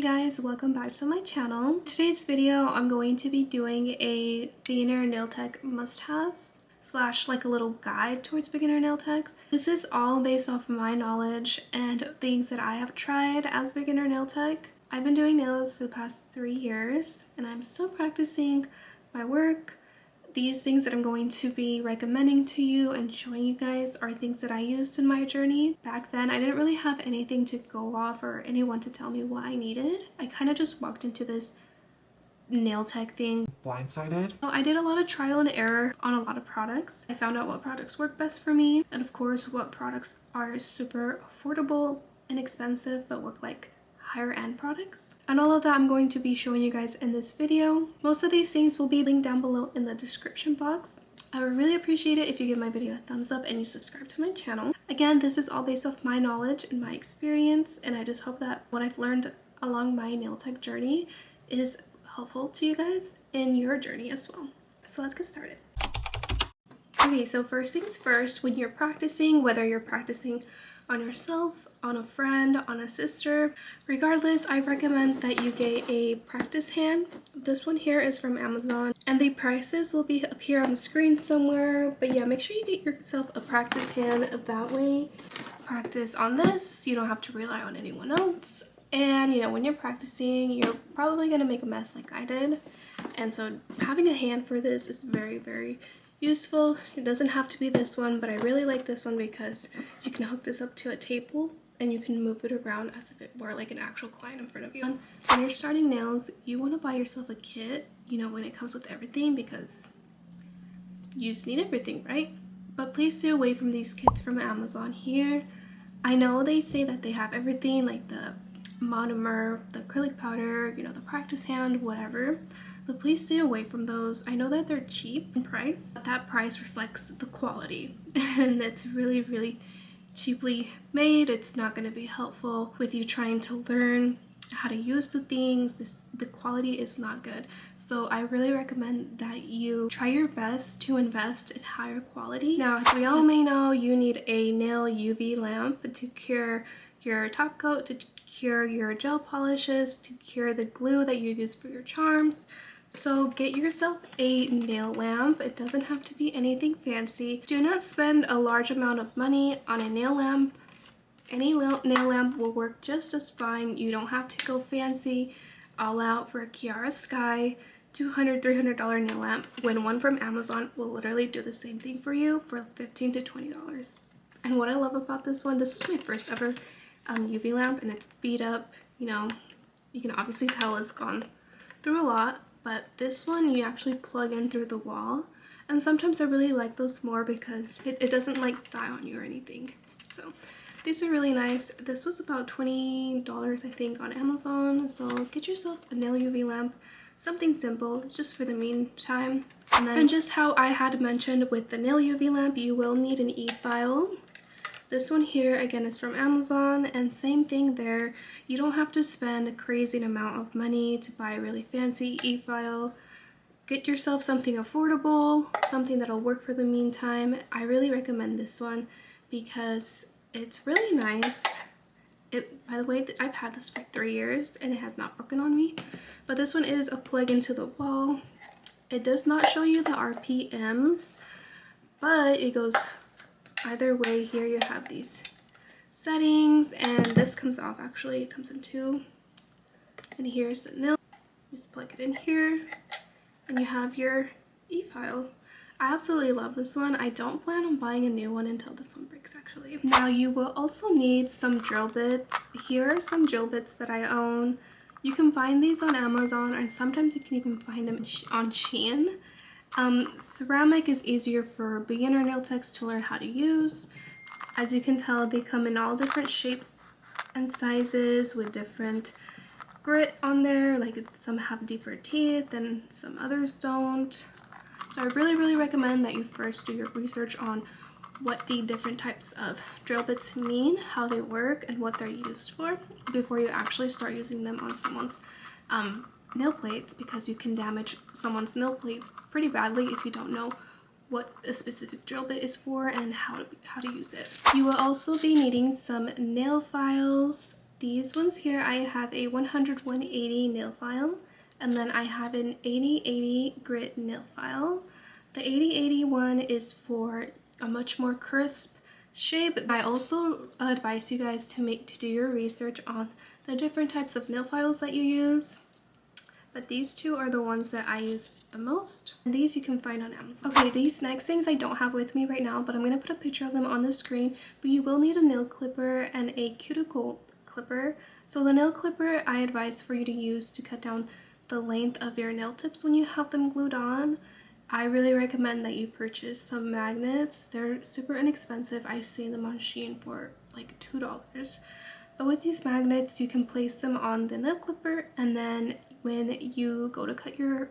Hey guys, welcome back to my channel. Today's video I'm going to be doing a beginner nail tech must-haves slash like a little guide towards beginner nail techs. This is all based off of my knowledge and things that I have tried as beginner nail tech. I've been doing nails for the past 3 years and I'm still practicing my work. These things that I'm going to be recommending to you and showing you guys are things that I used in my journey. Back then, I didn't really have anything to go off or anyone to tell me what I needed. I kind of just walked into this nail tech thing blindsided. So I did a lot of trial and error on a lot of products. I found out what products work best for me and of course what products are super affordable, inexpensive, but look like higher end products. And all of that I'm going to be showing you guys in this video. Most of these things will be linked down below in the description box. I would really appreciate it if you give my video a thumbs up and you subscribe to my channel. Again, this is all based off my knowledge and my experience, and I just hope that what I've learned along my nail tech journey is helpful to you guys in your journey as well. So let's get started. Okay, so first things first, when you're practicing, whether you're practicing on yourself, on a friend, on a sister, regardless, I recommend that you get a practice hand. This one here is from Amazon and the prices will be up here on the screen somewhere, but yeah, make sure you get yourself a practice hand. That way practice on this, you don't have to rely on anyone else. And you know, when you're practicing, you're probably going to make a mess like I did, and so having a hand for this is very useful. It doesn't have to be this one, but I really like this one because you can hook this up to a table and you can move it around as if it were like an actual client in front of you. When you're starting nails, you want to buy yourself a kit, you know, when it comes with everything, because you just need everything, right? But please stay away from these kits from Amazon here. I know they say that they have everything, like the monomer, the acrylic powder, you know, the practice hand, whatever, but please stay away from those. I know that they're cheap in price, but that price reflects the quality and it's really cheaply made. It's not going to be helpful with you trying to learn how to use the things. The quality is not good, so I really recommend that you try your best to invest in higher quality. Now, as we all may know, you need a nail UV lamp to cure your top coat, to cure your gel polishes, to cure the glue that you use for your charms. So get yourself a nail lamp. It doesn't have to be anything fancy. Do not spend a large amount of money on a nail lamp. Any nail lamp will work just as fine. You don't have to go fancy all out for a Kiara Sky $200, $300 nail lamp, when one from Amazon will literally do the same thing for you for $15 to $20. And what I love about this one, this was my first ever UV lamp, and it's beat up. You know, you can obviously tell it's gone through a lot, but this one you actually plug in through the wall, and sometimes I really like those more because it doesn't like die on you or anything. So these are really nice. This was about $20 I think on Amazon, so get yourself a nail UV lamp, something simple just for the meantime. And just how I had mentioned with the nail UV lamp, you will need an e-file. This one here, again, is from Amazon, and same thing there. You don't have to spend a crazy amount of money to buy a really fancy e-file. Get yourself something affordable, something that'll work for the meantime. I really recommend this one because it's really nice. By the way, I've had this for 3 years and it has not broken on me. But this one is a plug into the wall. It does not show you the RPMs, but it goes either way. Here you have these settings, and this comes off. Actually, it comes in two, and here's the nail. Just plug it in here and you have your e-file. I absolutely love this one. I don't plan on buying a new one until this one breaks, actually. Now you will also need some drill bits. Here are some drill bits that I own. You can find these on Amazon, and sometimes you can even find them on Shein. Ceramic is easier for beginner nail techs to learn how to use. As you can tell, they come in all different shapes and sizes with different grit on there. Like some have deeper teeth and some others don't. So I really recommend that you first do your research on what the different types of drill bits mean, how they work, and what they're used for before you actually start using them on someone's nail plates, because you can damage someone's nail plates pretty badly if you don't know what a specific drill bit is for and how to use it. You will also be needing some nail files. these ones here, I have a 100/180 nail file, and then I have an 80/80 grit nail file. The 80/80 one is for a much more crisp shape. I also advise you guys to do your research on the different types of nail files that you use. But these two are the ones that I use the most. And these you can find on Amazon. Okay, these next things I don't have with me right now, but I'm going to put a picture of them on the screen. But you will need a nail clipper and a cuticle clipper. So the nail clipper I advise for you to use to cut down the length of your nail tips when you have them glued on. I really recommend that you purchase some magnets. They're super inexpensive. I see them on Shein for like $2. But with these magnets, you can place them on the nail clipper, and then when you go to cut your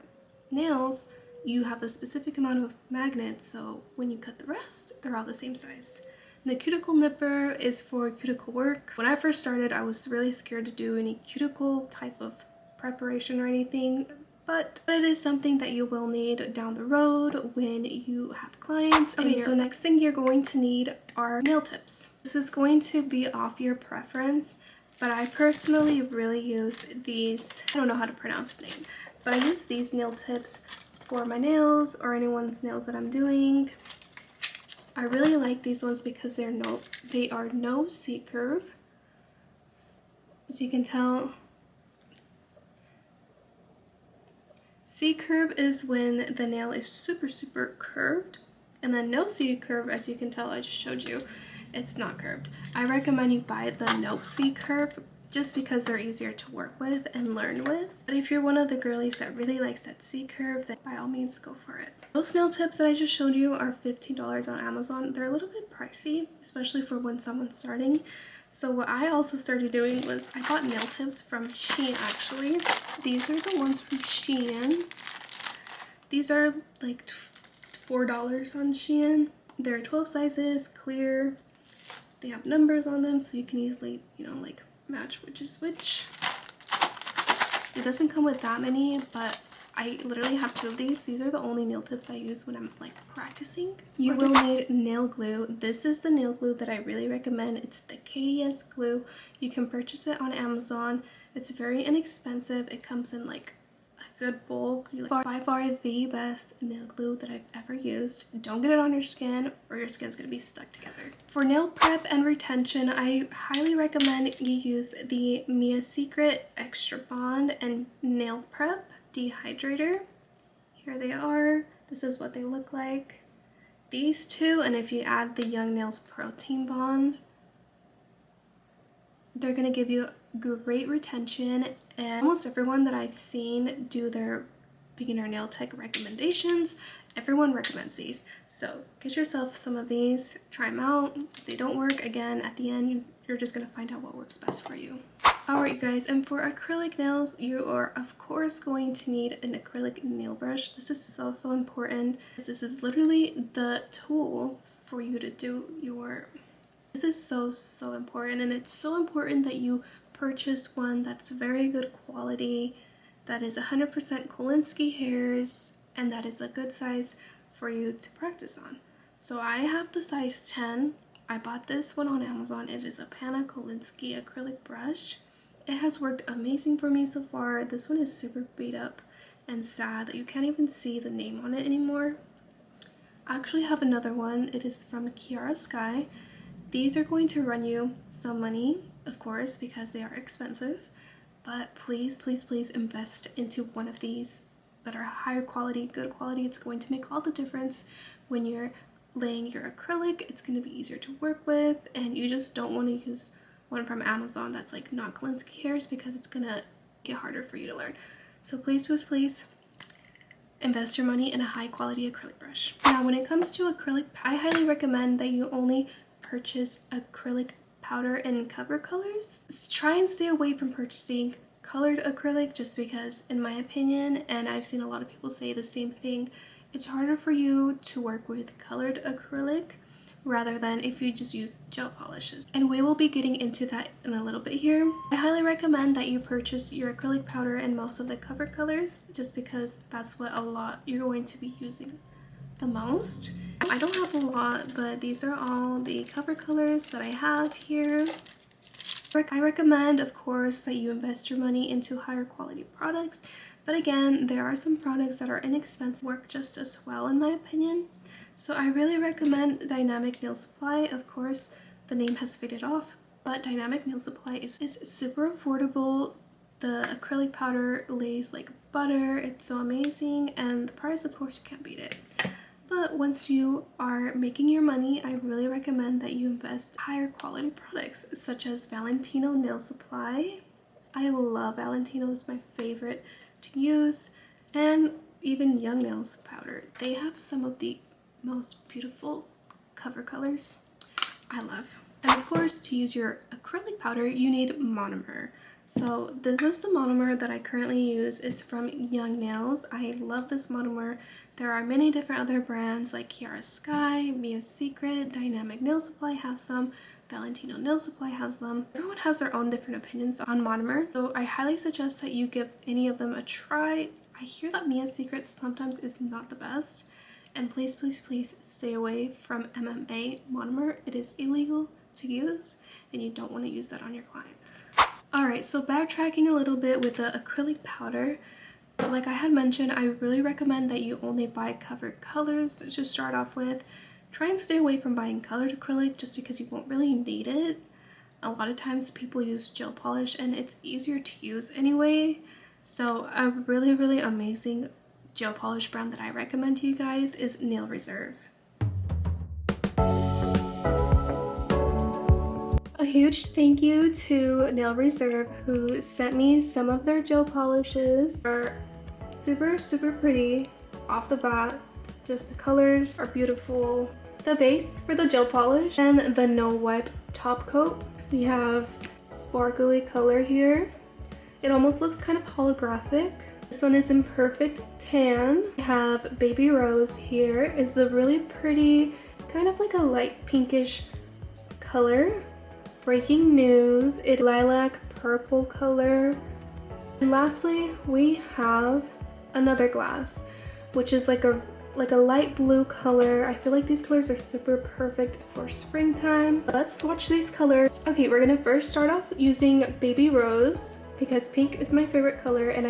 nails, you have a specific amount of magnets, so when you cut the rest, they're all the same size. And the cuticle nipper is for cuticle work. When I first started, I was really scared to do any cuticle type of preparation or anything, but it is something that you will need down the road when you have clients. Okay, so next thing you're going to need are nail tips. This is going to be off your preference, but I personally really use these, I don't know how to pronounce the name, but I use these nail tips for my nails or anyone's nails that I'm doing. I really like these ones because they are no C curve. As you can tell, C curve is when the nail is super curved, and then no C curve, as you can tell, I just showed you, it's not curved. I recommend you buy the no C curve just because they're easier to work with and learn with. But if you're one of the girlies that really likes that C curve, then by all means go for it. Those nail tips that I just showed you are $15 on Amazon. They're a little bit pricey, especially for when someone's starting. So what I also started doing was I bought nail tips from Shein actually. These are the ones from Shein. These are like $4 on Shein. There are 12 sizes, clear. They have numbers on them so you can easily, like match which is which. It doesn't come with that many, but I literally have 2 of these. These are the only nail tips I use when I'm like practicing. You will need nail glue. This is the nail glue that I really recommend. It's the KDS glue. You can purchase it on Amazon. It's very inexpensive. It comes in like a good bulk. By far the best nail glue that I've ever used. Don't get it on your skin or your skin's gonna be stuck together. For nail prep and retention, I highly recommend you use the Mia Secret Extra Bond and Nail Prep Dehydrator. Here they are. This is what they look like. These two, and if you add the Young Nails Protein Bond, they're gonna give you great retention. And almost everyone that I've seen do their beginner nail tech recommendations, everyone recommends these. So get yourself some of these, try them out. If they don't work, again, at the end, you're just gonna find out what works best for you. Alright you guys, and for acrylic nails, you are of course going to need an acrylic nail brush. This is so important. This is literally the tool for you to do your... This is so important, and it's so important that you purchase one that's very good quality, that is 100% Kolinsky hairs, and that is a good size for you to practice on. So I have the size 10. I bought this one on Amazon. It is a Pana Kolinsky acrylic brush. It has worked amazing for me so far. This one is super beat up and sad that you can't even see the name on it anymore. I actually have another one. It is from Kiara Sky. These are going to run you some money, of course, because they are expensive, but please invest into one of these that are higher quality, good quality. It's going to make all the difference when you're laying your acrylic. It's going to be easier to work with, and you just don't want to use one from Amazon that's like not Kolinsky hairs because it's gonna get harder for you to learn. So please invest your money in a high quality acrylic brush. Now when it comes to acrylic, I highly recommend that you only purchase acrylic powder in cover colors. Try and stay away from purchasing colored acrylic just because, in my opinion, and I've seen a lot of people say the same thing, it's harder for you to work with colored acrylic rather than if you just use gel polishes. And we will be getting into that in a little bit here. I highly recommend that you purchase your acrylic powder in most of the cover colors just because that's what you're going to be using the most. I don't have a lot, but these are all the cover colors that I have here. I recommend, of course, that you invest your money into higher quality products, but again, there are some products that are inexpensive, work just as well in my opinion. So I really recommend Dynamic Nail Supply. Of course, the name has faded off, but Dynamic Nail Supply is super affordable. The acrylic powder lays like butter. It's so amazing, and the price, of course, you can't beat it. But once you are making your money, I really recommend that you invest in higher quality products such as Valentino Nail Supply. I love Valentino, it's my favorite to use, and even Young Nails powder. They have some of the most beautiful cover colors I love. And of course, to use your acrylic powder, you need monomer. So this is the monomer that I currently use. It's from Young Nails. I love this monomer. There are many different other brands like Kiara Sky, Mia's Secret, Dynamic Nail Supply has some, Valentino Nail Supply has some. Everyone has their own different opinions on monomer, so I highly suggest that you give any of them a try. I hear that Mia's Secret sometimes is not the best, and please, please, please stay away from MMA monomer. It is illegal to use, and you don't want to use that on your clients. Alright, so backtracking a little bit with the acrylic powder, like I had mentioned, I really recommend that you only buy covered colors to start off with. Try and stay away from buying colored acrylic just because you won't really need it. A lot of times people use gel polish and it's easier to use anyway. So a really, really amazing gel polish brand that I recommend to you guys is Nail Reserve. A huge thank you to Nail Reserve who sent me some of their gel polishes. They're super, super pretty off the bat. Just the colors are beautiful. The base for the gel polish and the no wipe top coat. We have sparkly color here. It almost looks kind of holographic. This one is in perfect tan. We have Baby Rose here. It's a really pretty, kind of like a light pinkish color. Breaking News, it's lilac purple color. And lastly, we have another glass, which is like a light blue color. I feel like these colors are super perfect for springtime. Let's swatch these colors. Okay, we're gonna first start off using Baby Rose because pink is my favorite color, and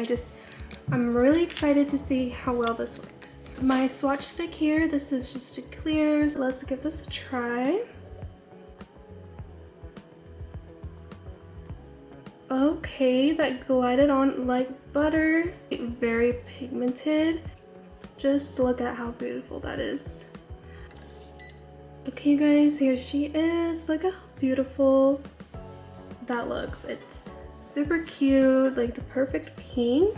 I'm really excited to see how well this works. My swatch stick here, this is just a clear. So let's give this a try. Okay, that glided on like butter. Very pigmented. Just look at how beautiful that is. Okay guys, here she is. Look at how beautiful that looks. It's super cute, like the perfect pink.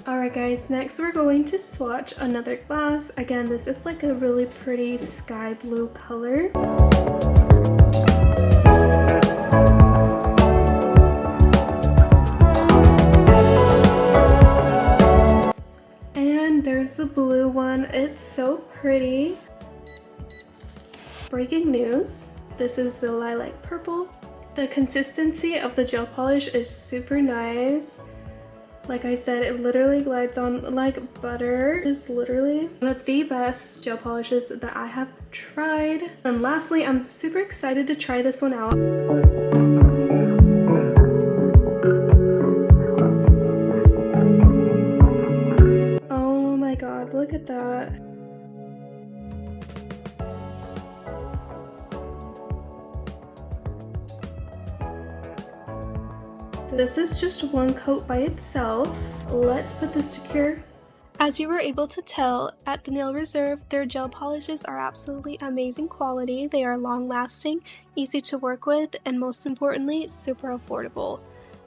Alright guys, next we're going to swatch another glass. Again, this is like a really pretty sky blue color. There's the blue one. It's so pretty. Breaking News. This is the lilac purple. The consistency of the gel polish is super nice. Like I said, it literally glides on like butter. It's literally one of the best gel polishes that I have tried. And lastly, I'm super excited to try this one out. God, look at that. This is just one coat by itself. Let's put this to cure. As you were able to tell, at the Nail Reserve, their gel polishes are absolutely amazing quality. They are long-lasting, easy to work with, and most importantly, super affordable.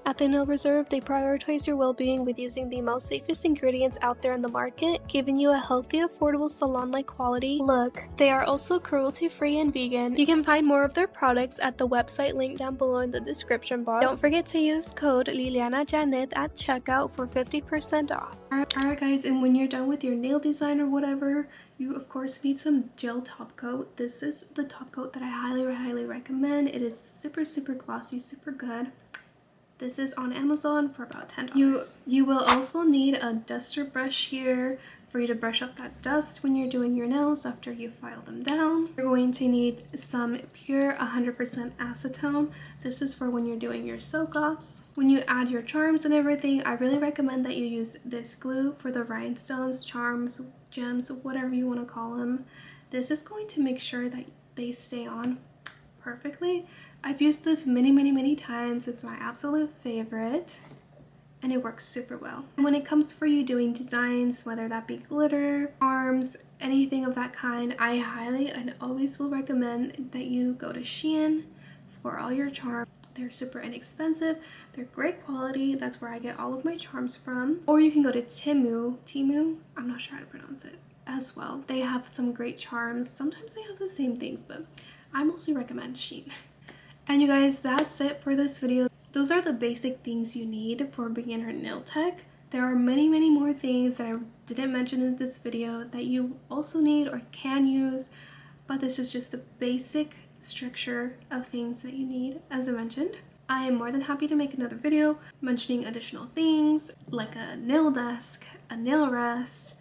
At the Nail Reserve, they prioritize your well-being with using the most safest ingredients out there in the market, giving you a healthy, affordable salon-like quality look. They are also cruelty-free and vegan. You can find more of their products at the website linked down below in the description box. Don't forget to use code LilianaJanet at checkout for 50% off. Alright guys, and when you're done with your nail design or whatever, you of course need some gel top coat. This is the top coat that I highly recommend. It is super, super glossy, super good. This is on Amazon for about $10. You will also need a duster brush here for you to brush off that dust when you're doing your nails after you file them down. You're going to need some pure 100% acetone. This is for when you're doing your soak-offs. When you add your charms and everything, I really recommend that you use this glue for the rhinestones, charms, gems, whatever you want to call them. This is going to make sure that they stay on perfectly. I've used this many times. It's my absolute favorite, and it works super well. And when it comes for you doing designs, whether that be glitter, charms, anything of that kind, I highly and always will recommend that you go to Shein for all your charms. They're super inexpensive, they're great quality. That's where I get all of my charms from. Or you can go to Temu, I'm not sure how to pronounce it, as well. They have some great charms. Sometimes they have the same things, but I mostly recommend Shein. And you guys, that's it for this video. Those are the basic things you need for beginner nail tech. There are many more things that I didn't mention in this video that you also need or can use, but this is just the basic structure of things that you need. As I mentioned, I am more than happy to make another video mentioning additional things like a nail desk, a nail rest,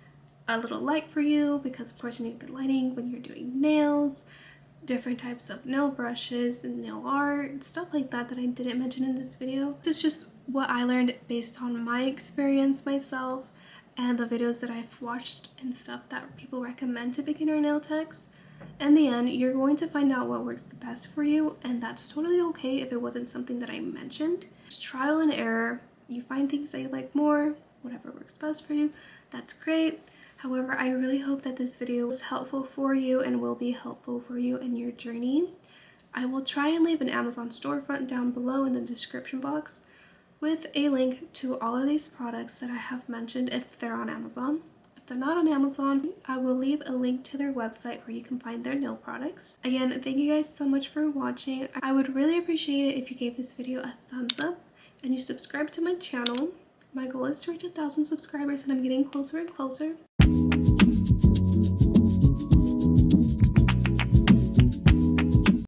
a little light for you, because of course you need good lighting when you're doing nails, different types of nail brushes and nail art, stuff like that that I didn't mention in this video. This is just what I learned based on my experience myself and the videos that I've watched and stuff that people recommend to beginner nail techs. In the end, you're going to find out what works the best for you, and that's totally okay if it wasn't something that I mentioned. It's trial and error. You find things that you like more, whatever works best for you, that's great. However, I really hope that this video was helpful for you and will be helpful for you in your journey. I will try and leave an Amazon storefront down below in the description box with a link to all of these products that I have mentioned if they're on Amazon. If they're not on Amazon, I will leave a link to their website where you can find their nail products. Again, thank you guys so much for watching. I would really appreciate it if you gave this video a thumbs up and you subscribe to my channel. My goal is to reach 1,000 subscribers and I'm getting closer and closer.